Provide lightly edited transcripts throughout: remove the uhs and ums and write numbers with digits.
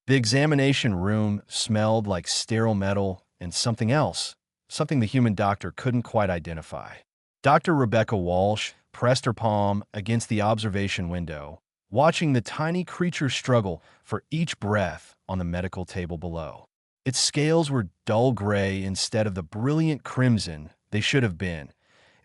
The examination room smelled like sterile metal and something else, something the human doctor couldn't quite identify. Dr. Rebecca Walsh pressed her palm against the observation window, watching the tiny creature struggle for each breath on the medical table below. Its scales were dull gray instead of the brilliant crimson they should have been.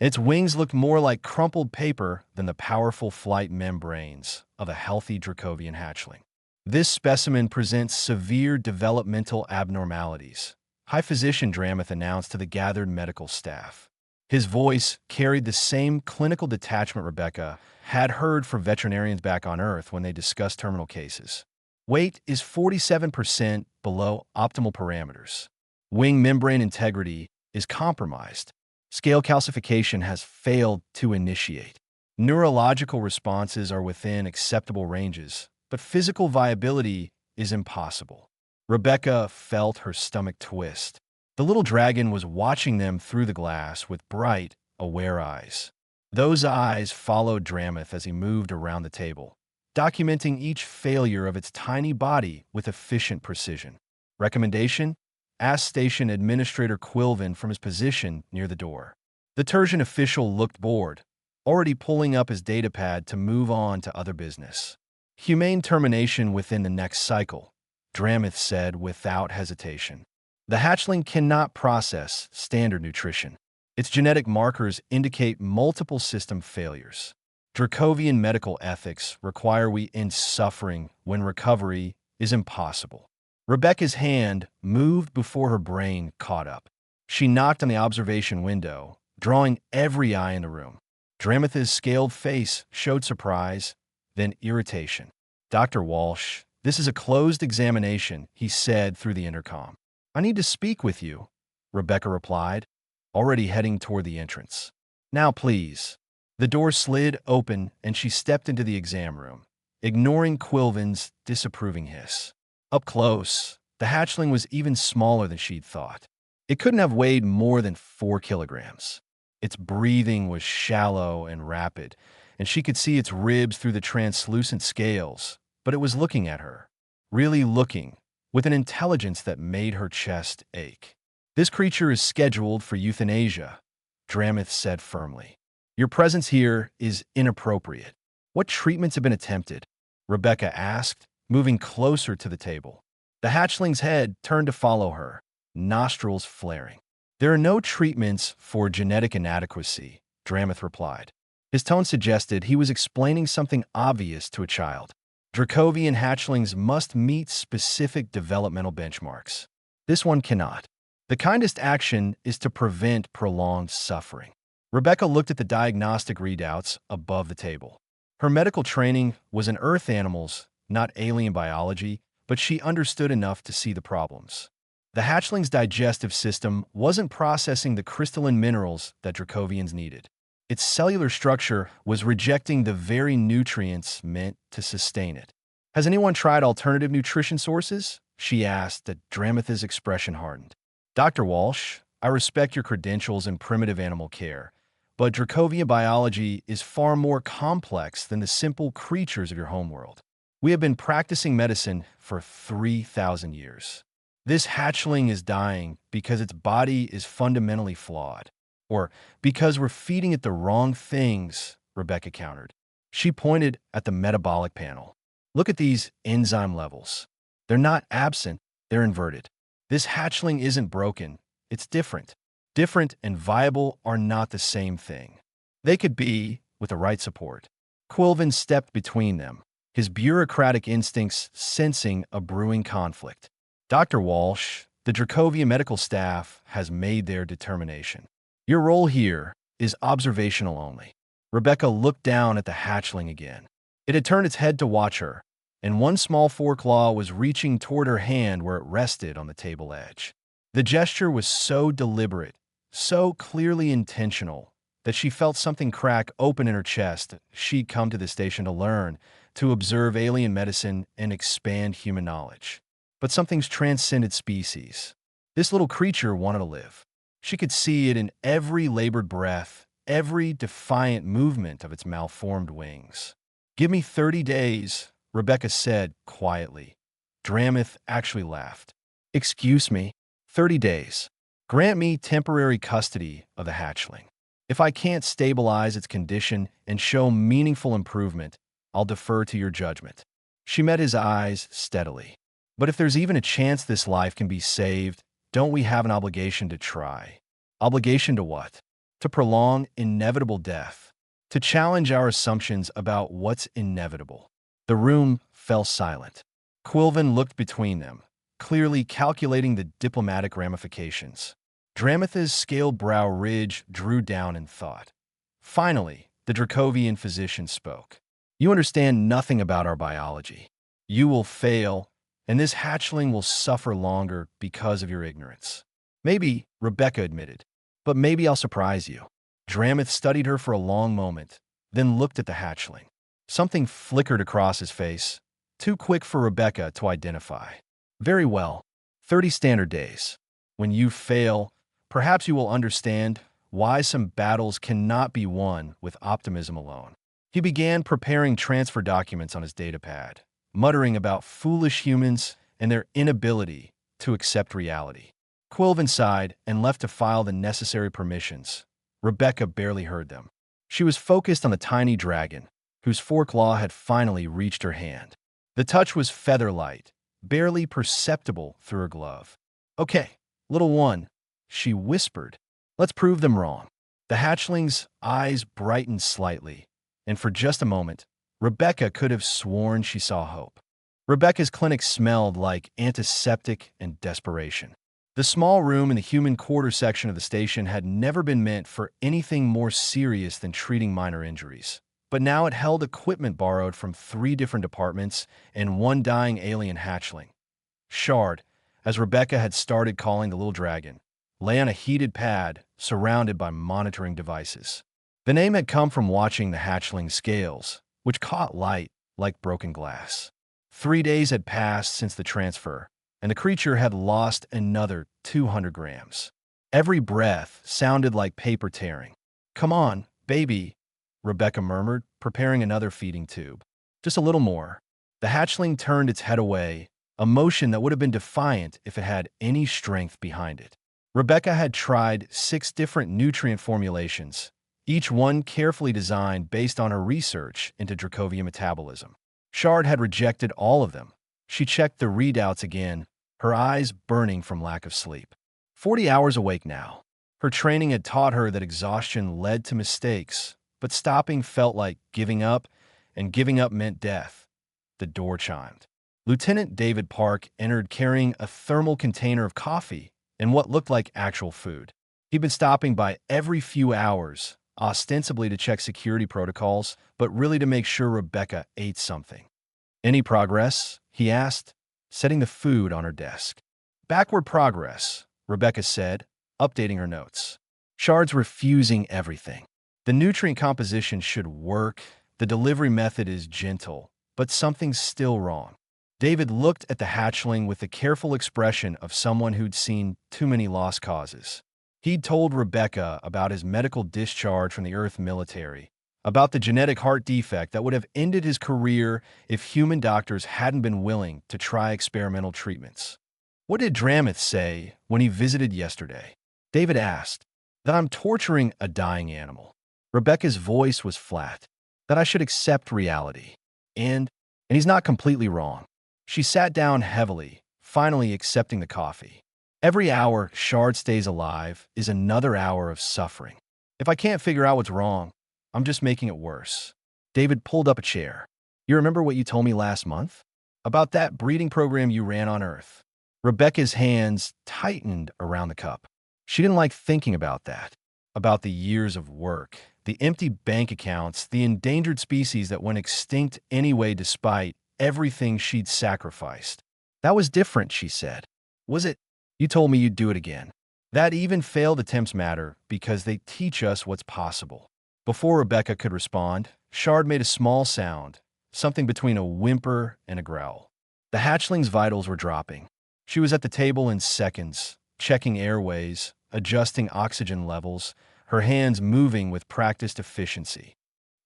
Its wings looked more like crumpled paper than the powerful flight membranes of a healthy Dracovian hatchling. This specimen presents severe developmental abnormalities, High Physician Drameth announced to the gathered medical staff. His voice carried the same clinical detachment Rebecca had heard from veterinarians back on Earth when they discussed terminal cases. Weight is 47% below optimal parameters. Wing membrane integrity is compromised. Scale calcification has failed to initiate. Neurological responses are within acceptable ranges, but physical viability is impossible. Rebecca felt her stomach twist. The little dragon was watching them through the glass with bright, aware eyes. Those eyes followed Drameth as he moved around the table, documenting each failure of its tiny body with efficient precision. Recommendation? Asked Station Administrator Quilvin from his position near the door. The Tertian official looked bored, already pulling up his datapad to move on to other business. Humane termination within the next cycle, Drameth said without hesitation. The hatchling cannot process standard nutrition. Its genetic markers indicate multiple system failures. Dracovian medical ethics require we end suffering when recovery is impossible. Rebecca's hand moved before her brain caught up. She knocked on the observation window, drawing every eye in the room. Drameth's scaled face showed surprise, then irritation. Dr. Walsh, this is a closed examination, he said through the intercom. I need to speak with you, Rebecca replied, already heading toward the entrance. Now, please. The door slid open and she stepped into the exam room, ignoring Quilvin's disapproving hiss. Up close, the hatchling was even smaller than she'd thought. It couldn't have weighed more than 4 kilograms. Its breathing was shallow and rapid, and she could see its ribs through the translucent scales, but it was looking at her, really looking, with an intelligence that made her chest ache. This creature is scheduled for euthanasia, Drameth said firmly. Your presence here is inappropriate. What treatments have been attempted? Rebecca asked, moving closer to the table. The hatchling's head turned to follow her, nostrils flaring. There are no treatments for genetic inadequacy, Drameth replied. His tone suggested he was explaining something obvious to a child. Dracovian hatchlings must meet specific developmental benchmarks. This one cannot. The kindest action is to prevent prolonged suffering. Rebecca looked at the diagnostic readouts above the table. Her medical training was in earth animals, not alien biology, but she understood enough to see the problems. The hatchling's digestive system wasn't processing the crystalline minerals that Dracovians needed. Its cellular structure was rejecting the very nutrients meant to sustain it. Has anyone tried alternative nutrition sources? She asked, as Drameth's expression hardened. Dr. Walsh, I respect your credentials in primitive animal care, but Dracovian biology is far more complex than the simple creatures of your homeworld. We have been practicing medicine for 3,000 years. This hatchling is dying because its body is fundamentally flawed. Or because we're feeding it the wrong things, Rebecca countered. She pointed at the metabolic panel. Look at these enzyme levels. They're not absent, they're inverted. This hatchling isn't broken, it's different. Different and viable are not the same thing. They could be, with the right support. Quilvin stepped between them, his bureaucratic instincts sensing a brewing conflict. Dr. Walsh, the Dracovian medical staff has made their determination. Your role here is observational only. Rebecca looked down at the hatchling again. It had turned its head to watch her, and one small foreclaw was reaching toward her hand where it rested on the table edge. The gesture was so deliberate, so clearly intentional, that she felt something crack open in her chest. She'd come to the station to learn, to observe alien medicine and expand human knowledge. But something's transcended species. This little creature wanted to live. She could see it in every labored breath, every defiant movement of its malformed wings. Give me 30 days, Rebecca said quietly. Drameth actually laughed. Excuse me, 30 days. Grant me temporary custody of the hatchling. If I can't stabilize its condition and show meaningful improvement, I'll defer to your judgment. She met his eyes steadily. But if there's even a chance this life can be saved, don't we have an obligation to try? Obligation to what? To prolong inevitable death. To challenge our assumptions about what's inevitable. The room fell silent. Quilvin looked between them, clearly calculating the diplomatic ramifications. Drameth's scaled brow ridge drew down in thought. Finally, the Dracovian physician spoke. You understand nothing about our biology. You will fail, and this hatchling will suffer longer because of your ignorance. Maybe, Rebecca admitted, but maybe I'll surprise you. Drameth studied her for a long moment, then looked at the hatchling. Something flickered across his face, too quick for Rebecca to identify. Very well, 30 standard days. When you fail, perhaps you will understand why some battles cannot be won with optimism alone. He began preparing transfer documents on his datapad, muttering about foolish humans and their inability to accept reality. Quilvin sighed and left to file the necessary permissions. Rebecca barely heard them. She was focused on the tiny dragon, whose forklaw had finally reached her hand. The touch was feather-light, barely perceptible through her glove. Okay, little one, she whispered. Let's prove them wrong. The hatchling's eyes brightened slightly, and for just a moment, Rebecca could have sworn she saw hope. Rebecca's clinic smelled like antiseptic and desperation. The small room in the human quarter section of the station had never been meant for anything more serious than treating minor injuries. But now it held equipment borrowed from 3 different departments and 1 dying alien hatchling. Shard, as Rebecca had started calling the little dragon, lay on a heated pad surrounded by monitoring devices. The name had come from watching the hatchling's scales, which caught light like broken glass. 3 days had passed since the transfer, and the creature had lost another 200 grams. Every breath sounded like paper tearing. Come on, baby, Rebecca murmured, preparing another feeding tube. Just a little more. The hatchling turned its head away, a motion that would have been defiant if it had any strength behind it. Rebecca had tried 6 different nutrient formulations, each one carefully designed based on her research into Dracovian metabolism. Shard had rejected all of them. She checked the readouts again, her eyes burning from lack of sleep. 40 hours awake now. Her training had taught her that exhaustion led to mistakes, but stopping felt like giving up, and giving up meant death. The door chimed. Lieutenant David Park entered carrying a thermal container of coffee and what looked like actual food. He'd been stopping by every few hours, ostensibly to check security protocols, but really to make sure Rebecca ate something. Any progress? He asked, setting the food on her desk. Backward progress, Rebecca said, updating her notes. Shard's refusing everything. The nutrient composition should work, the delivery method is gentle, but something's still wrong. David looked at the hatchling with the careful expression of someone who'd seen too many lost causes. He'd told Rebecca about his medical discharge from the Earth military, about the genetic heart defect that would have ended his career if human doctors hadn't been willing to try experimental treatments. What did Drameth say when he visited yesterday? David asked. That I'm torturing a dying animal. Rebecca's voice was flat. That I should accept reality. And he's not completely wrong. She sat down heavily, finally accepting the coffee. Every hour Shard stays alive is another hour of suffering. If I can't figure out what's wrong, I'm just making it worse. David pulled up a chair. You remember what you told me last month? About that breeding program you ran on Earth. Rebecca's hands tightened around the cup. She didn't like thinking about that. About the years of work, the empty bank accounts, the endangered species that went extinct anyway despite everything she'd sacrificed. That was different, she said. Was it? You told me you'd do it again. That even failed attempts matter because they teach us what's possible. Before Rebecca could respond, Shard made a small sound, something between a whimper and a growl. The hatchling's vitals were dropping. She was at the table in seconds, checking airways, adjusting oxygen levels, her hands moving with practiced efficiency.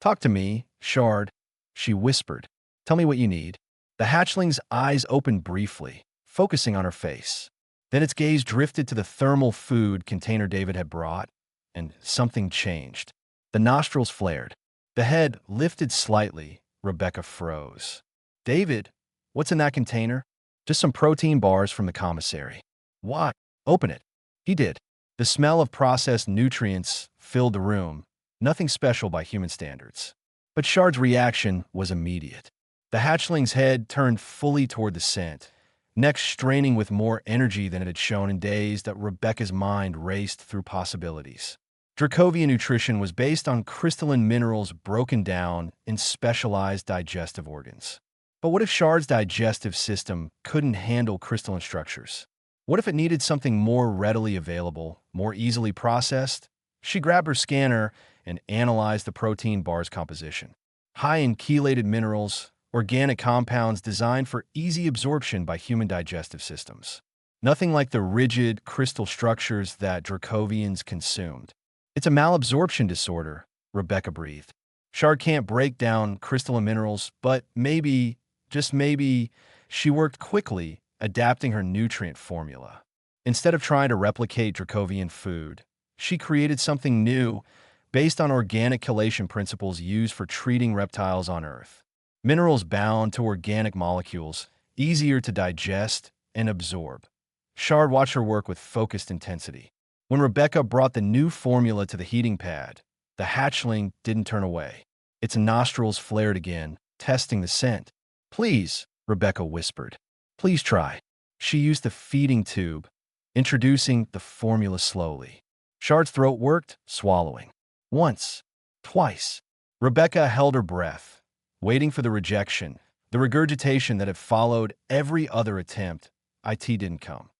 Talk to me, Shard, she whispered. Tell me what you need. The The hatchling's eyes opened briefly, focusing on her face. Then its gaze drifted to the thermal food container David had brought, and something changed. The nostrils flared. The head lifted slightly. Rebecca froze. David, what's in that container? Just some protein bars from the commissary. Why? Open it. He did. The smell of processed nutrients filled the room, nothing special by human standards. But Shard's reaction was immediate. The hatchling's head turned fully toward the scent, neck straining with more energy than it had shown in days that Rebecca's mind raced through possibilities. Dracovian nutrition was based on crystalline minerals broken down in specialized digestive organs. But what if Shard's digestive system couldn't handle crystalline structures? What if it needed something more readily available, more easily processed? She grabbed her scanner and analyzed the protein bar's composition. High in chelated minerals, organic compounds designed for easy absorption by human digestive systems. Nothing like the rigid, crystal structures that Dracovians consumed. It's a malabsorption disorder, Rebecca breathed. Shard can't break down crystalline minerals, but maybe, just maybe, she worked quickly, adapting her nutrient formula. Instead of trying to replicate Dracovian food, she created something new based on organic chelation principles used for treating reptiles on Earth. Minerals bound to organic molecules, easier to digest and absorb. Shard watched her work with focused intensity. When Rebecca brought the new formula to the heating pad, the hatchling didn't turn away. Its nostrils flared again, testing the scent. Please, Rebecca whispered. Please try. She used the feeding tube, introducing the formula slowly. Shard's throat worked, swallowing. Once, twice. Rebecca held her breath, waiting for the rejection, the regurgitation that had followed every other attempt. It didn't come.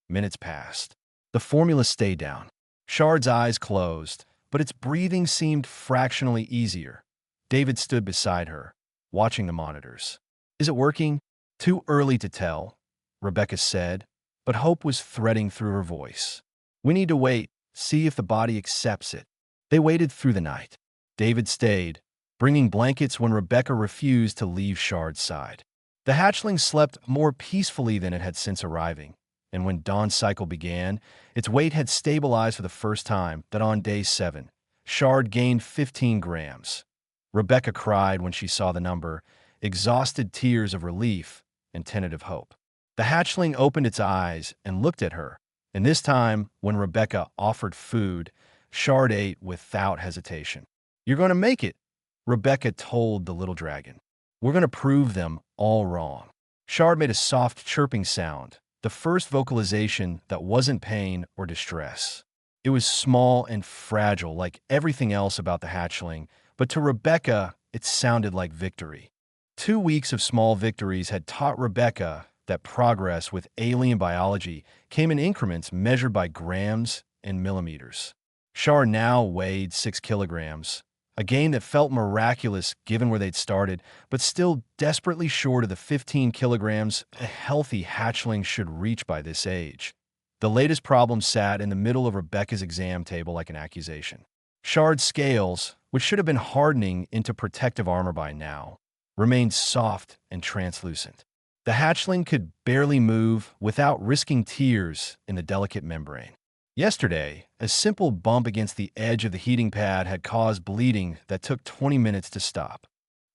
Minutes passed. The formula stayed down. Shard's eyes closed, but its breathing seemed fractionally easier. David stood beside her, watching the monitors. Is it working? Too early to tell, Rebecca said, but hope was threading through her voice. We need to wait, see if the body accepts it. They waited through the night. David stayed, bringing blankets when Rebecca refused to leave Shard's side. The hatchling slept more peacefully than it had since arriving, and when dawn's cycle began, its weight had stabilized for the first time that on day 7, Shard gained 15 grams. Rebecca cried when she saw the number, exhausted tears of relief and tentative hope. The hatchling opened its eyes and looked at her, and this time, when Rebecca offered food, Shard ate without hesitation. You're going to make it, Rebecca told the little dragon. We're going to prove them all wrong. Shard made a soft chirping sound, the first vocalization that wasn't pain or distress. It was small and fragile like everything else about the hatchling, but to Rebecca, it sounded like victory. 2 weeks of small victories had taught Rebecca that progress with alien biology came in increments measured by grams and millimeters. Shard now weighed 6 kilograms, a gain that felt miraculous given where they'd started, but still desperately short of the 15 kilograms a healthy hatchling should reach by this age. The latest problem sat in the middle of Rebecca's exam table like an accusation. Shard's scales, which should have been hardening into protective armor by now, remained soft and translucent. The hatchling could barely move without risking tears in the delicate membrane. Yesterday, a simple bump against the edge of the heating pad had caused bleeding that took 20 minutes to stop.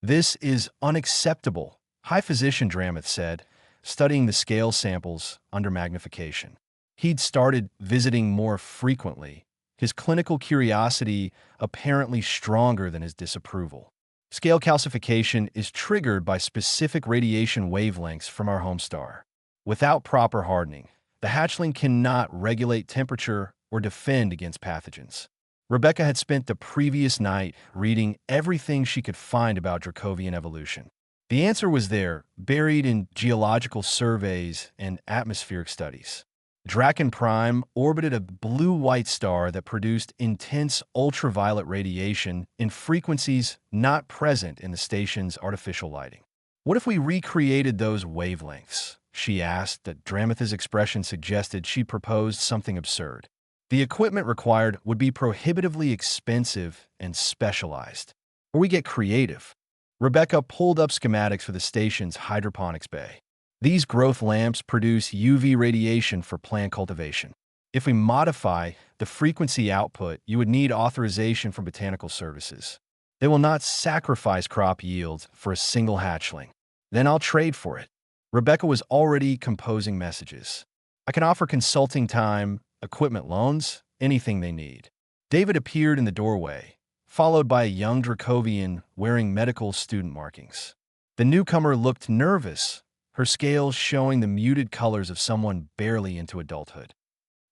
This is unacceptable, High Physician Dramath said, studying the scale samples under magnification. He'd started visiting more frequently, his clinical curiosity apparently stronger than his disapproval. Scale calcification is triggered by specific radiation wavelengths from our home star. Without proper hardening, the hatchling cannot regulate temperature or defend against pathogens. Rebecca had spent the previous night reading everything she could find about Dracovian evolution. The answer was there, buried in geological surveys and atmospheric studies. Draken Prime orbited a blue-white star that produced intense ultraviolet radiation in frequencies not present in the station's artificial lighting. What if we recreated those wavelengths? She asked. That Dramath's expression suggested she proposed something absurd. The equipment required would be prohibitively expensive and specialized. Or we get creative. Rebecca pulled up schematics for the station's hydroponics bay. These growth lamps produce UV radiation for plant cultivation. If we modify the frequency output, you would need authorization from botanical services. They will not sacrifice crop yields for a single hatchling. Then I'll trade for it. Rebecca was already composing messages. I can offer consulting time, equipment loans, anything they need. David appeared in the doorway, followed by a young Dracovian wearing medical student markings. The newcomer looked nervous, her scales showing the muted colors of someone barely into adulthood.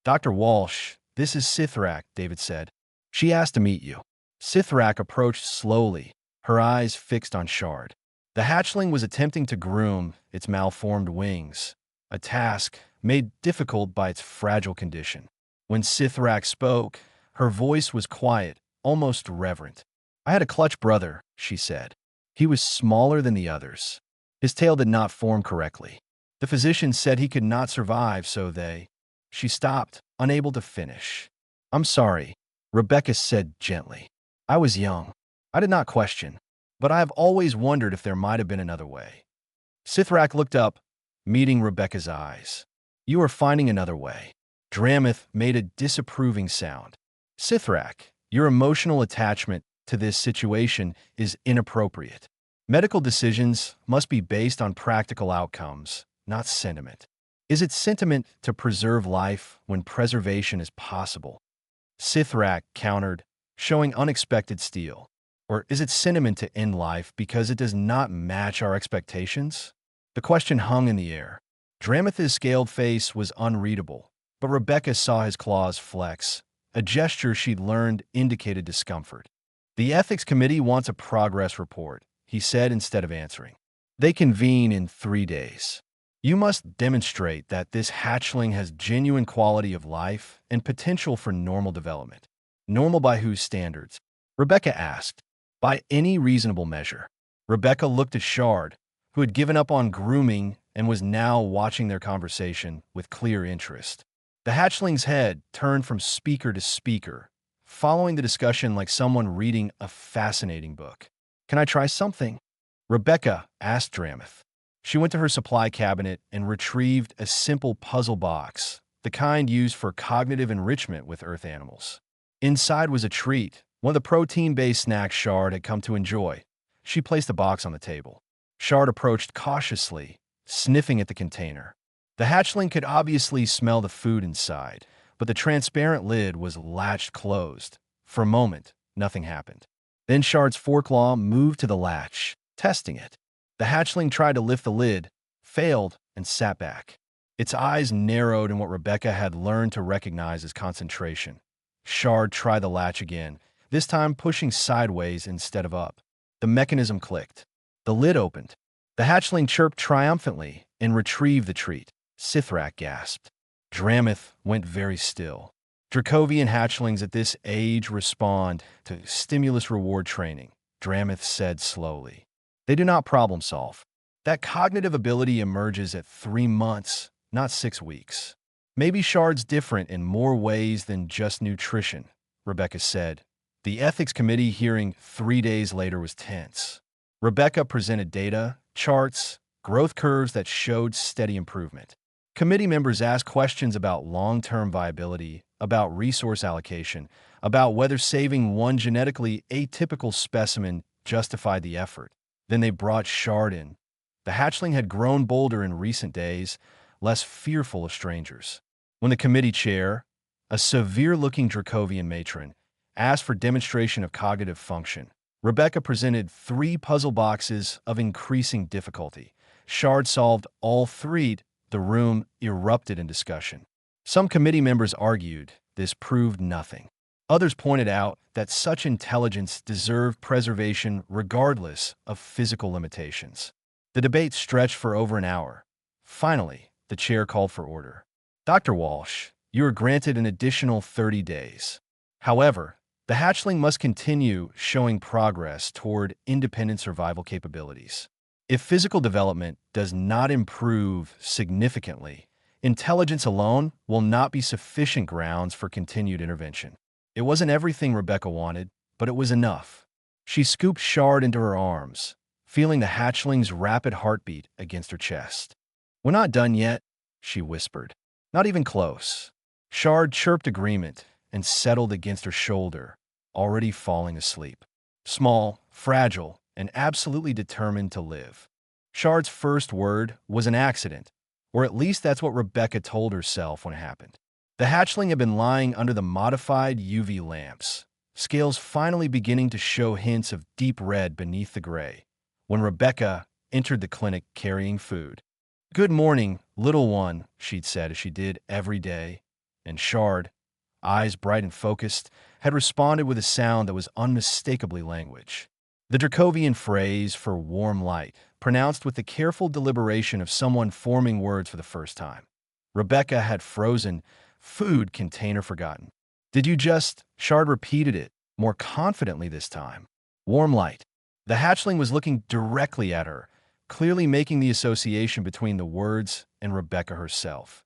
Dr. Walsh, this is Sithrak, David said. She asked to meet you. Sithrak approached slowly, her eyes fixed on Shard. The hatchling was attempting to groom its malformed wings, a task made difficult by its fragile condition. When Sithrak spoke, her voice was quiet, almost reverent. I had a clutch brother, she said. He was smaller than the others. His tail did not form correctly. The physician said he could not survive, so they... She stopped, unable to finish. I'm sorry, Rebecca said gently. I was young. I did not question, but I have always wondered if there might have been another way. Sithrak looked up, meeting Rebecca's eyes. You are finding another way. Drameth made a disapproving sound. Sithrak, your emotional attachment to this situation is inappropriate. Medical decisions must be based on practical outcomes, not sentiment. Is it sentiment to preserve life when preservation is possible? Sithrak countered, showing unexpected steel. Or is it sentiment to end life because it does not match our expectations? The question hung in the air. Drameth's scaled face was unreadable, but Rebecca saw his claws flex, a gesture she'd learned indicated discomfort. The ethics committee wants a progress report, he said instead of answering. They convene in 3 days. You must demonstrate that this hatchling has genuine quality of life and potential for normal development. Normal by whose standards? Rebecca asked. By any reasonable measure. Rebecca looked at Shard, who had given up on grooming and was now watching their conversation with clear interest. The hatchling's head turned from speaker to speaker, following the discussion like someone reading a fascinating book. Can I try something? Rebecca asked Drameth. She went to her supply cabinet and retrieved a simple puzzle box, the kind used for cognitive enrichment with Earth animals. Inside was a treat, one of the protein-based snacks Shard had come to enjoy. She placed the box on the table. Shard approached cautiously, sniffing at the container. The hatchling could obviously smell the food inside, but the transparent lid was latched closed. For a moment, nothing happened. Then Shard's foreclaw moved to the latch, testing it. The hatchling tried to lift the lid, failed, and sat back. Its eyes narrowed in what Rebecca had learned to recognize as concentration. Shard tried the latch again, this time pushing sideways instead of up. The mechanism clicked. The lid opened. The hatchling chirped triumphantly and retrieved the treat. Sithrak gasped. Drameth went very still. Dracovian hatchlings at this age respond to stimulus-reward training, Drameth said slowly. They do not problem-solve. That cognitive ability emerges at 3 months, not 6 weeks. Maybe Shard's different in more ways than just nutrition, Rebecca said. The ethics committee hearing 3 days later was tense. Rebecca presented data, charts, growth curves that showed steady improvement. Committee members asked questions about long-term viability, about resource allocation, about whether saving one genetically atypical specimen justified the effort. Then they brought Shard in. The hatchling had grown bolder in recent days, less fearful of strangers. When the committee chair, a severe-looking Dracovian matron, asked for demonstration of cognitive function, Rebecca presented 3 puzzle boxes of increasing difficulty. Shard solved all 3. The room erupted in discussion. Some committee members argued this proved nothing. Others pointed out that such intelligence deserved preservation regardless of physical limitations. The debate stretched for over an hour. Finally, the chair called for order. Dr. Walsh, you are granted an additional 30 days. However, the hatchling must continue showing progress toward independent survival capabilities. If physical development does not improve significantly, intelligence alone will not be sufficient grounds for continued intervention. It wasn't everything Rebecca wanted, but it was enough. She scooped Shard into her arms, feeling the hatchling's rapid heartbeat against her chest. "We're not done yet," she whispered. "Not even close." Shard chirped agreement and settled against her shoulder, already falling asleep. Small, fragile, and absolutely determined to live. Shard's first word was an accident, or at least that's what Rebecca told herself when it happened. The hatchling had been lying under the modified UV lamps, scales finally beginning to show hints of deep red beneath the gray, when Rebecca entered the clinic carrying food. "Good morning, little one," she'd said as she did every day, and Shard, eyes bright and focused, had responded with a sound that was unmistakably language. The Dracovian phrase for warm light, pronounced with the careful deliberation of someone forming words for the first time. Rebecca had frozen, food container forgotten. "Did you just—" Shard repeated it, more confidently this time. "Warm light." The hatchling was looking directly at her, clearly making the association between the words and Rebecca herself.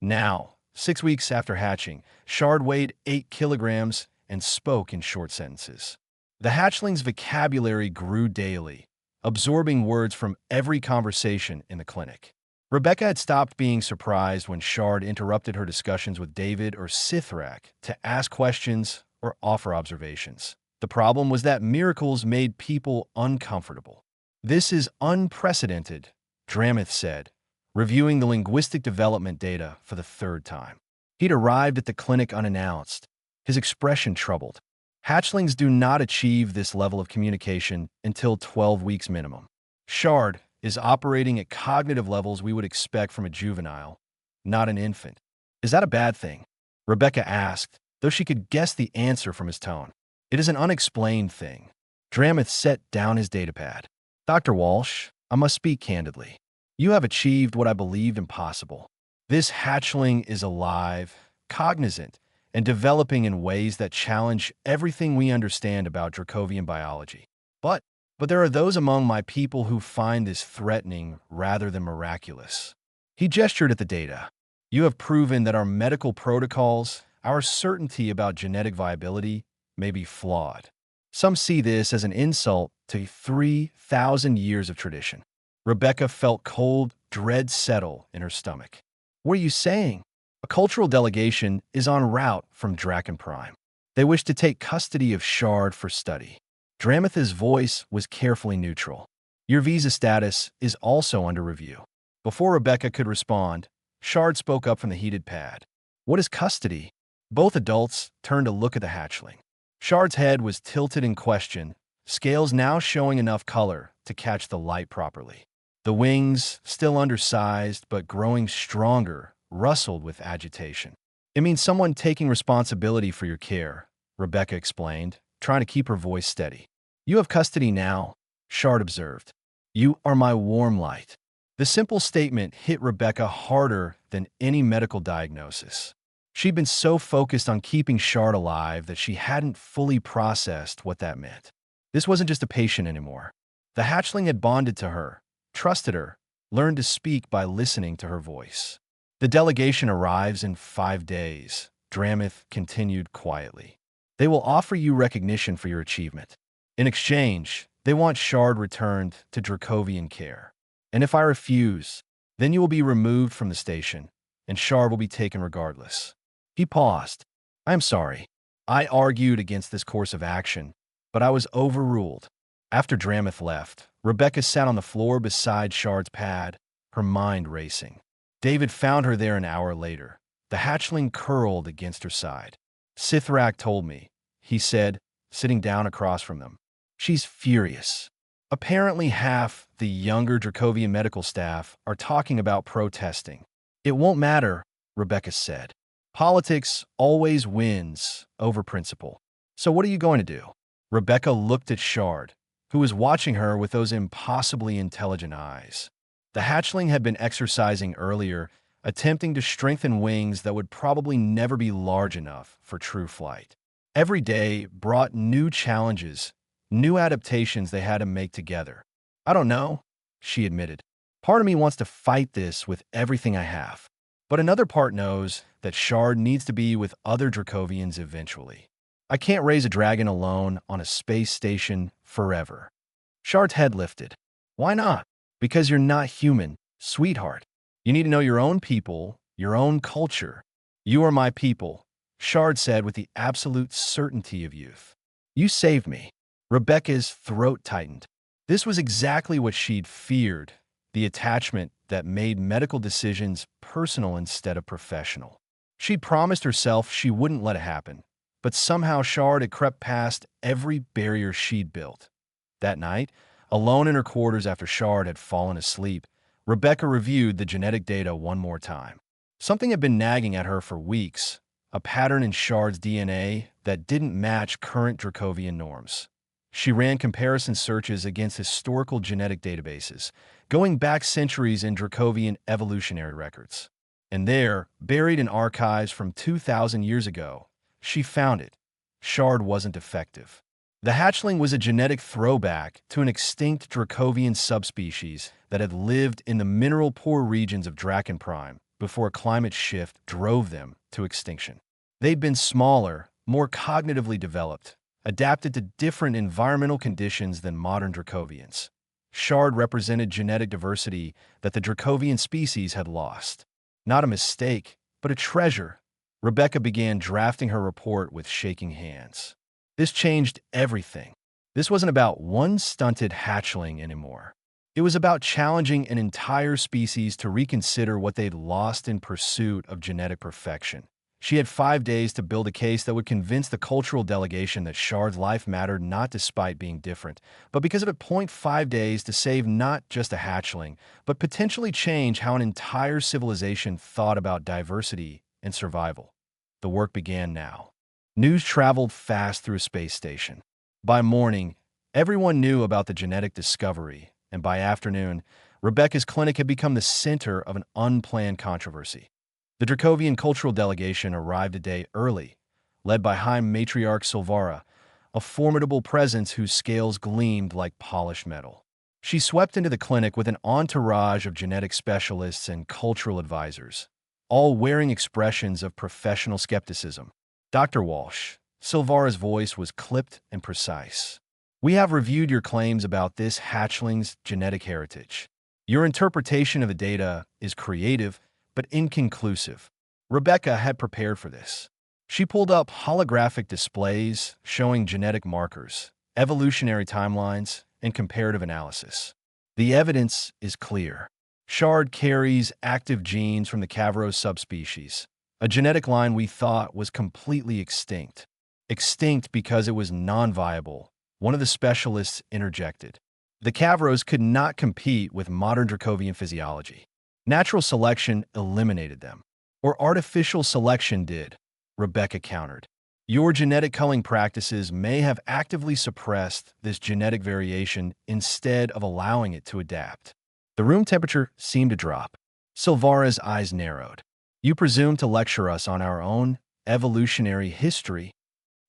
Now, 6 weeks after hatching, Shard weighed 8 kilograms and spoke in short sentences. The hatchling's vocabulary grew daily, absorbing words from every conversation in the clinic. Rebecca had stopped being surprised when Shard interrupted her discussions with David or Sithrak to ask questions or offer observations. The problem was that miracles made people uncomfortable. "This is unprecedented," Dramith said, reviewing the linguistic development data for the third time. He'd arrived at the clinic unannounced, his expression troubled. Hatchlings do not achieve this level of communication until 12 weeks minimum. Shard is operating at cognitive levels we would expect from a juvenile, not an infant. "Is that a bad thing?" Rebecca asked, though she could guess the answer from his tone. "It is an unexplained thing." Dramith set down his datapad. "Dr. Walsh, I must speak candidly. You have achieved what I believed impossible. This hatchling is alive, cognizant, and developing in ways that challenge everything we understand about Dracovian biology. But there are those among my people who find this threatening rather than miraculous." He gestured at the data. "You have proven that our medical protocols, our certainty about genetic viability, may be flawed. Some see this as an insult to 3,000 years of tradition." Rebecca felt cold dread settle in her stomach. "What are you saying?" "A cultural delegation is en route from Draken Prime. They wish to take custody of Shard for study." Dramith's voice was carefully neutral. "Your visa status is also under review." Before Rebecca could respond, Shard spoke up from the heated pad. "What is custody?" Both adults turned to look at the hatchling. Shard's head was tilted in question, scales now showing enough color to catch the light properly. The wings, still undersized but growing stronger, rustled with agitation. "It means someone taking responsibility for your care," Rebecca explained, trying to keep her voice steady. "You have custody now," Shard observed. "You are my warm light." The simple statement hit Rebecca harder than any medical diagnosis. She'd been so focused on keeping Shard alive that she hadn't fully processed what that meant. This wasn't just a patient anymore. The hatchling had bonded to her, trusted her, learned to speak by listening to her voice. "The delegation arrives in 5 days," Dramith continued quietly. "They will offer you recognition for your achievement. In exchange, they want Shard returned to Dracovian care. And if I refuse, then you will be removed from the station, and Shard will be taken regardless." He paused. "I am sorry. I argued against this course of action, but I was overruled." After Dramith left, Rebecca sat on the floor beside Shard's pad, her mind racing. David found her there an hour later, the hatchling curled against her side. "Sithrak told me," he said, sitting down across from them. "She's furious. Apparently half the younger Dracovian medical staff are talking about protesting." "It won't matter," Rebecca said. "Politics always wins over principle. So what are you going to do?" Rebecca looked at Shard, who was watching her with those impossibly intelligent eyes. The hatchling had been exercising earlier, attempting to strengthen wings that would probably never be large enough for true flight. Every day brought new challenges, new adaptations they had to make together. "I don't know," she admitted. "Part of me wants to fight this with everything I have. But another part knows that Shard needs to be with other Dracovians eventually. I can't raise a dragon alone on a space station forever." Shard's head lifted. Why not? Because you're not human, sweetheart. You need to know your own people, your own culture. You are my people, Shard said with the absolute certainty of youth. You saved me. Rebecca's throat tightened. This was exactly what she'd feared, the attachment that made medical decisions personal instead of professional. She'd promised herself she wouldn't let it happen, but somehow Shard had crept past every barrier she'd built. That night, alone in her quarters after Shard had fallen asleep, Rebecca reviewed the genetic data one more time. Something had been nagging at her for weeks, a pattern in Shard's DNA that didn't match current Dracovian norms. She ran comparison searches against historical genetic databases, going back centuries in Dracovian evolutionary records. And there, buried in archives from 2,000 years ago, she found it. Shard wasn't defective. The hatchling was a genetic throwback to an extinct Dracovian subspecies that had lived in the mineral-poor regions of Draken Prime before a climate shift drove them to extinction. They'd been smaller, more cognitively developed, adapted to different environmental conditions than modern Dracovians. Shard represented genetic diversity that the Dracovian species had lost. Not a mistake, but a treasure. Rebecca began drafting her report with shaking hands. This changed everything. This wasn't about one stunted hatchling anymore. It was about challenging an entire species to reconsider what they'd lost in pursuit of genetic perfection. She had 5 days to build a case that would convince the cultural delegation that Shard's life mattered not despite being different, but because of it. 5 days to save not just a hatchling, but potentially change how an entire civilization thought about diversity and survival. The work began now. News traveled fast through a space station. By morning, everyone knew about the genetic discovery, and by afternoon, Rebecca's clinic had become the center of an unplanned controversy. The Dracovian cultural delegation arrived a day early, led by High Matriarch Silvara, a formidable presence whose scales gleamed like polished metal. She swept into the clinic with an entourage of genetic specialists and cultural advisors, all wearing expressions of professional skepticism. Dr. Walsh, Silvara's voice was clipped and precise. We have reviewed your claims about this hatchling's genetic heritage. Your interpretation of the data is creative, but inconclusive. Rebecca had prepared for this. She pulled up holographic displays showing genetic markers, evolutionary timelines, and comparative analysis. The evidence is clear. Shard carries active genes from the Cavros subspecies, a genetic line we thought was completely extinct. Extinct because it was non-viable, one of the specialists interjected. The Cavros could not compete with modern Dracovian physiology. Natural selection eliminated them. Or artificial selection did, Rebecca countered. Your genetic culling practices may have actively suppressed this genetic variation instead of allowing it to adapt. The room temperature seemed to drop. Silvara's eyes narrowed. You presume to lecture us on our own evolutionary history?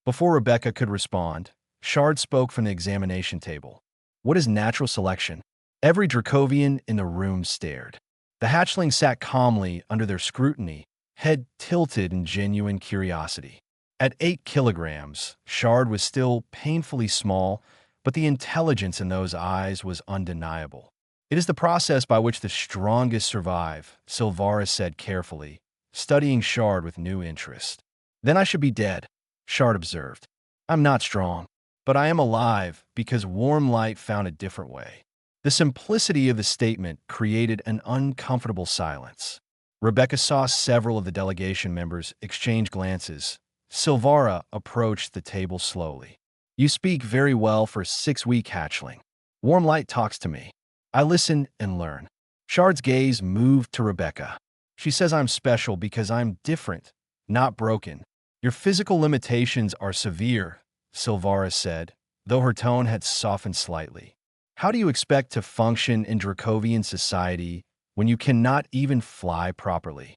Before Rebecca could respond, Shard spoke from the examination table. What is natural selection? Every Dracovian in the room stared. The hatchling sat calmly under their scrutiny, head tilted in genuine curiosity. At 8 kilograms, Shard was still painfully small, but the intelligence in those eyes was undeniable. It is the process by which the strongest survive, Silvara said carefully, studying Shard with new interest. Then I should be dead, Shard observed. I'm not strong, but I am alive because warm light found a different way. The simplicity of the statement created an uncomfortable silence. Rebecca saw several of the delegation members exchange glances. Silvara approached the table slowly. You speak very well for a 6-week hatchling. Warm light talks to me. I listen and learn. Shard's gaze moved to Rebecca. She says I'm special because I'm different, not broken. Your physical limitations are severe, Silvara said, though her tone had softened slightly. How do you expect to function in Dracovian society when you cannot even fly properly?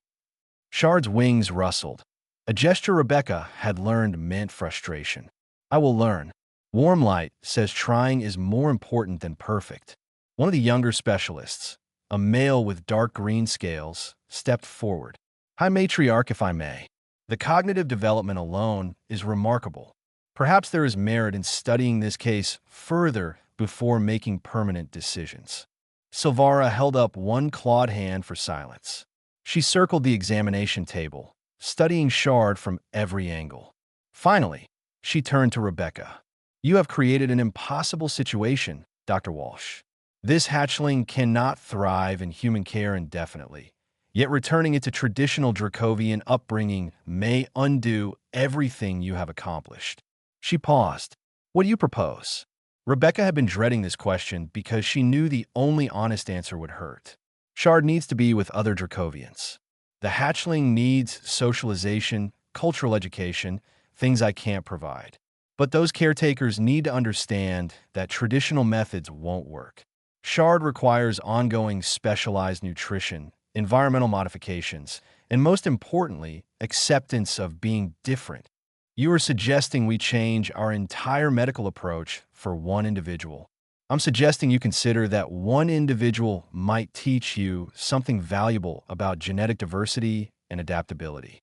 Shard's wings rustled. A gesture Rebecca had learned meant frustration. I will learn. Warm light says trying is more important than perfect. One of the younger specialists, a male with dark green scales, stepped forward. High Matriarch, if I may. The cognitive development alone is remarkable. Perhaps there is merit in studying this case further before making permanent decisions. Silvara held up one clawed hand for silence. She circled the examination table, studying Shard from every angle. Finally, she turned to Rebecca. "You have created an impossible situation, Dr. Walsh. This hatchling cannot thrive in human care indefinitely, yet returning it to traditional Dracovian upbringing may undo everything you have accomplished." She paused. "What do you propose?" Rebecca had been dreading this question because she knew the only honest answer would hurt. Shard needs to be with other Dracovians. The hatchling needs socialization, cultural education, things I can't provide. But those caretakers need to understand that traditional methods won't work. Shard requires ongoing specialized nutrition, environmental modifications, and most importantly, acceptance of being different. You are suggesting we change our entire medical approach for one individual. I'm suggesting you consider that one individual might teach you something valuable about genetic diversity and adaptability.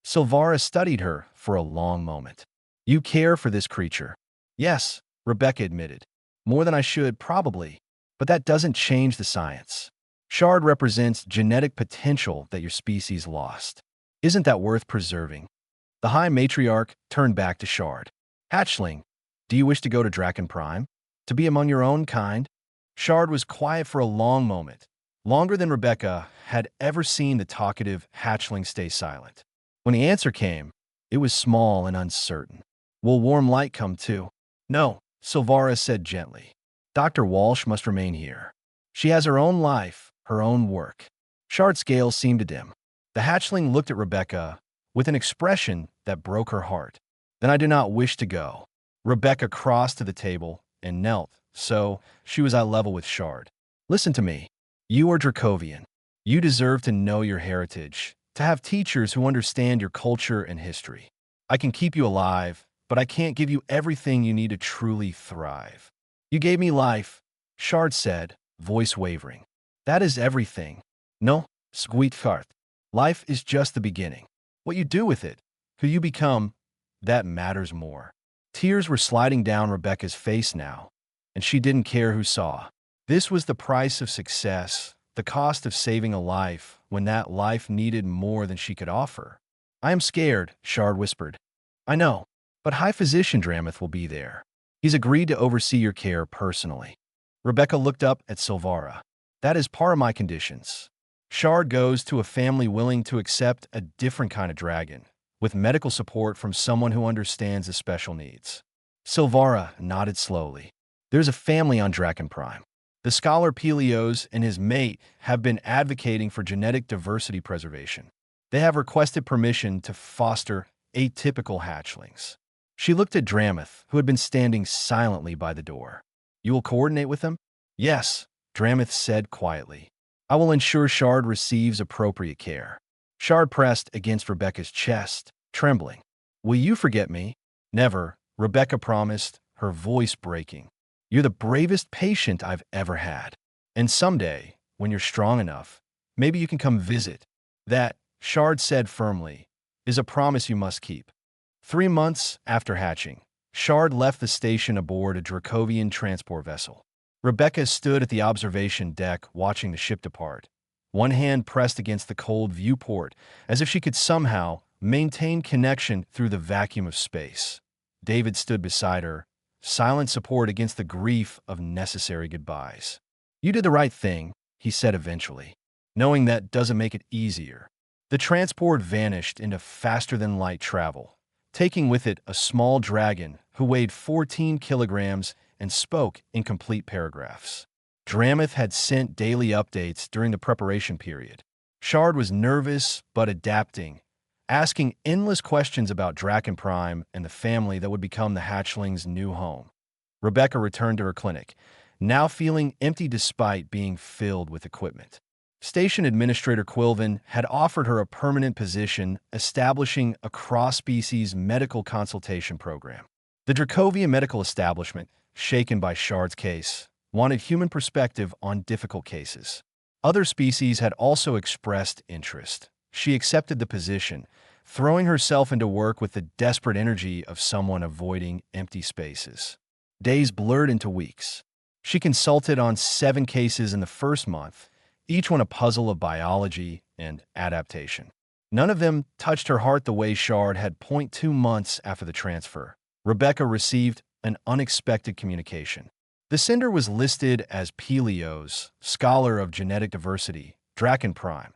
Silvara studied her for a long moment. "You care for this creature?" "Yes," Rebecca admitted. "More than I should, probably. But that doesn't change the science. Shard represents genetic potential that your species lost. Isn't that worth preserving?" The High Matriarch turned back to Shard. "Hatchling, do you wish to go to Draken Prime? To be among your own kind?" Shard was quiet for a long moment, longer than Rebecca had ever seen the talkative hatchling stay silent. When the answer came, it was small and uncertain. "Will Warm Light come too?" "No," Silvara said gently. "Dr. Walsh must remain here. She has her own life, her own work." Shard's scales seemed to dim. The hatchling looked at Rebecca with an expression that broke her heart. "Then I do not wish to go." Rebecca crossed to the table and knelt, so she was eye level with Shard. "Listen to me. You are Dracovian. You deserve to know your heritage, to have teachers who understand your culture and history. I can keep you alive, but I can't give you everything you need to truly thrive." "You gave me life," Shard said, voice wavering. "That is everything." "No, sweetheart. Life is just the beginning. What you do with it, who you become, that matters more." Tears were sliding down Rebecca's face now, and she didn't care who saw. This was the price of success, the cost of saving a life when that life needed more than she could offer. "I am scared," Shard whispered. "I know, but High Physician Drameth will be there. He's agreed to oversee your care personally." Rebecca looked up at Silvara. "That is part of my conditions. Shard goes to a family willing to accept a different kind of dragon, with medical support from someone who understands his special needs." Silvara nodded slowly. "There's a family on Draken Prime. The scholar Pelios and his mate have been advocating for genetic diversity preservation. They have requested permission to foster atypical hatchlings." She looked at Drameth, who had been standing silently by the door. "You will coordinate with them?" "Yes," Drameth said quietly. "I will ensure Shard receives appropriate care." Shard pressed against Rebecca's chest, trembling. "Will you forget me?" "Never," Rebecca promised, her voice breaking. "You're the bravest patient I've ever had. And someday, when you're strong enough, maybe you can come visit." "That," Shard said firmly, "is a promise you must keep." 3 months after hatching, Shard left the station aboard a Dracovian transport vessel. Rebecca stood at the observation deck watching the ship depart, one hand pressed against the cold viewport, as if she could somehow maintain connection through the vacuum of space. David stood beside her, silent support against the grief of necessary goodbyes. "You did the right thing," he said eventually. "Knowing that doesn't make it easier." The transport vanished into faster-than-light travel, taking with it a small dragon who weighed 14 kilograms and spoke in complete paragraphs. Drameth had sent daily updates during the preparation period. Shard was nervous but adapting, asking endless questions about Draken Prime and the family that would become the hatchling's new home. Rebecca returned to her clinic, now feeling empty despite being filled with equipment. Station Administrator Quilvin had offered her a permanent position, establishing a cross-species medical consultation program. The Dracovian medical establishment, shaken by Shard's case, wanted human perspective on difficult cases. Other species had also expressed interest. She accepted the position, throwing herself into work with the desperate energy of someone avoiding empty spaces. Days blurred into weeks. She consulted on 7 cases in the first month, each one a puzzle of biology and adaptation. None of them touched her heart the way Shard had. 2 months after the transfer, Rebecca received an unexpected communication. The sender was listed as Pelios, scholar of genetic diversity, Draken Prime.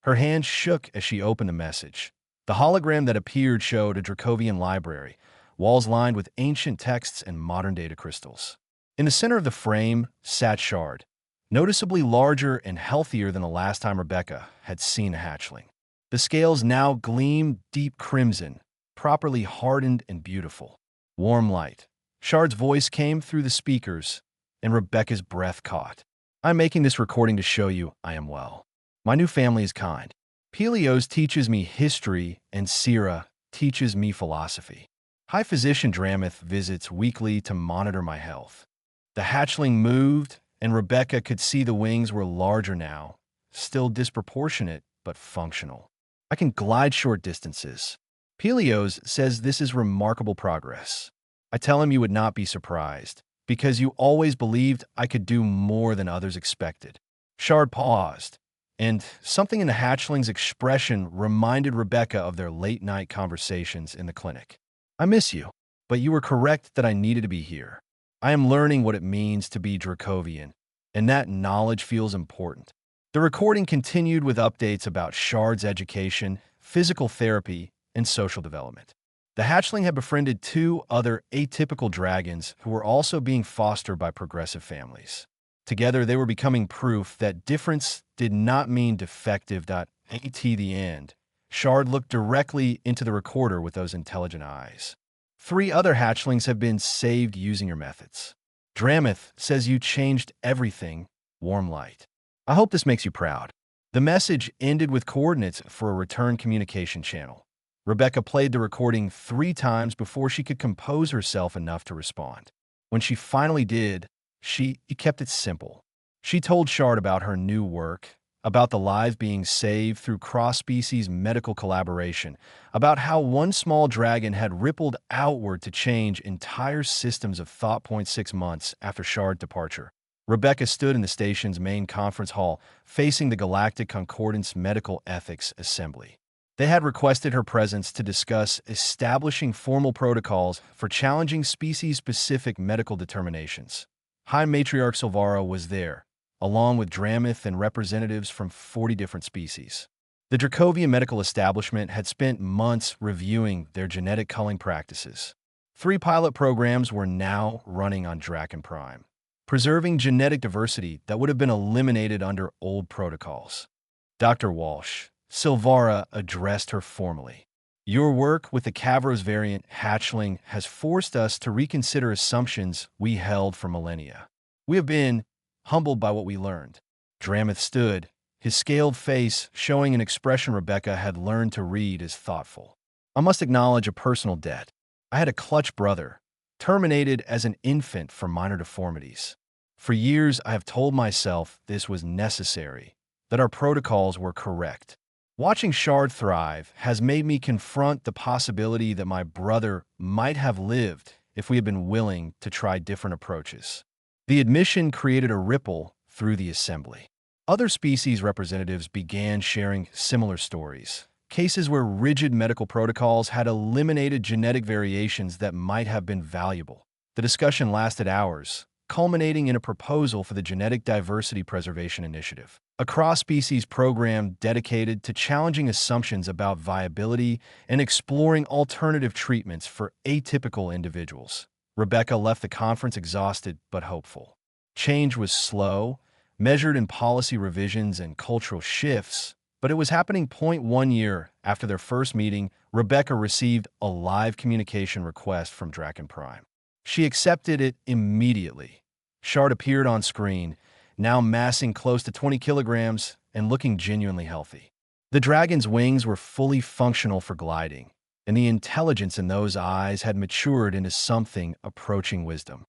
Her hand shook as she opened the message. The hologram that appeared showed a Dracovian library, walls lined with ancient texts and modern data crystals. In the center of the frame sat Shard, noticeably larger and healthier than the last time Rebecca had seen a hatchling. The scales now gleamed deep crimson, properly hardened and beautiful. Warm light. Shard's voice came through the speakers, and Rebecca's breath caught. I'm making this recording to show you I am well. My new family is kind. Pelios teaches me history, and Syrah teaches me philosophy. High Physician Drameth visits weekly to monitor my health. The hatchling moved, and Rebecca could see the wings were larger now, still disproportionate but functional. I can glide short distances. Pelios says this is remarkable progress. I tell him you would not be surprised, because you always believed I could do more than others expected. Shard paused, and something in the hatchling's expression reminded Rebecca of their late-night conversations in the clinic. I miss you, but you were correct that I needed to be here. I am learning what it means to be Dracovian, and that knowledge feels important. The recording continued with updates about Shard's education, physical therapy, and social development. The hatchling had befriended 2 other atypical dragons who were also being fostered by progressive families. Together, they were becoming proof that difference did not mean defective. At the end, Shard looked directly into the recorder with those intelligent eyes. 3 other hatchlings have been saved using your methods. Drameth says you changed everything. Warm light. I hope this makes you proud. The message ended with coordinates for a return communication channel. Rebecca played the recording 3 times before she could compose herself enough to respond. When she finally did, she kept it simple. She told Shard about her new work, about the lives being saved through cross-species medical collaboration, about how one small dragon had rippled outward to change entire systems of thought. 6 months after Shard's departure, Rebecca stood in the station's main conference hall, facing the Galactic Concordance Medical Ethics Assembly. They had requested her presence to discuss establishing formal protocols for challenging species-specific medical determinations. High Matriarch Silvara was there, along with Drameth and representatives from 40 different species. The Dracovian medical establishment had spent months reviewing their genetic culling practices. 3 pilot programs were now running on Draken Prime, preserving genetic diversity that would have been eliminated under old protocols. Dr. Walsh, Silvara addressed her formally. Your work with the Kavros variant hatchling has forced us to reconsider assumptions we held for millennia. We have been humbled by what we learned. Drameth stood, his scaled face showing an expression Rebecca had learned to read as thoughtful. I must acknowledge a personal debt. I had a clutch brother, terminated as an infant for minor deformities. For years, I have told myself this was necessary, that our protocols were correct. Watching Shard thrive has made me confront the possibility that my brother might have lived if we had been willing to try different approaches. The admission created a ripple through the assembly. Other species representatives began sharing similar stories, cases where rigid medical protocols had eliminated genetic variations that might have been valuable. The discussion lasted hours, culminating in a proposal for the Genetic Diversity Preservation Initiative, a cross-species program dedicated to challenging assumptions about viability and exploring alternative treatments for atypical individuals. Rebecca left the conference exhausted but hopeful. Change was slow, measured in policy revisions and cultural shifts, but it was happening. 1 year after their first meeting, Rebecca received a live communication request from Draken Prime. She accepted it immediately. Shard appeared on screen, now massing close to 20 kilograms and looking genuinely healthy. The dragon's wings were fully functional for gliding, and the intelligence in those eyes had matured into something approaching wisdom.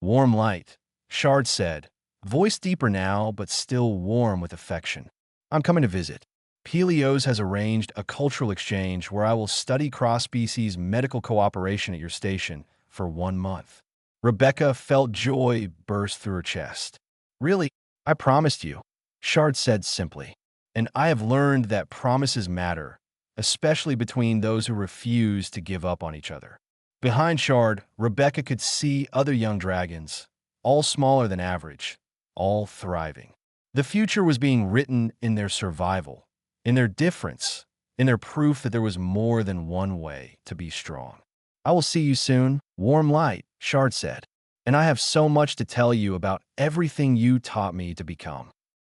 Warm light, Shard said, voice deeper now but still warm with affection. I'm coming to visit. Pelios has arranged a cultural exchange where I will study cross-species medical cooperation at your station for 1 month. Rebecca felt joy burst through her chest. Really, I promised you, Shard said simply. And I have learned that promises matter, especially between those who refuse to give up on each other. Behind Shard, Rebecca could see other young dragons, all smaller than average, all thriving. The future was being written in their survival, in their difference, in their proof that there was more than one way to be strong. I will see you soon, warm light, Shard said. And I have so much to tell you about everything you taught me to become.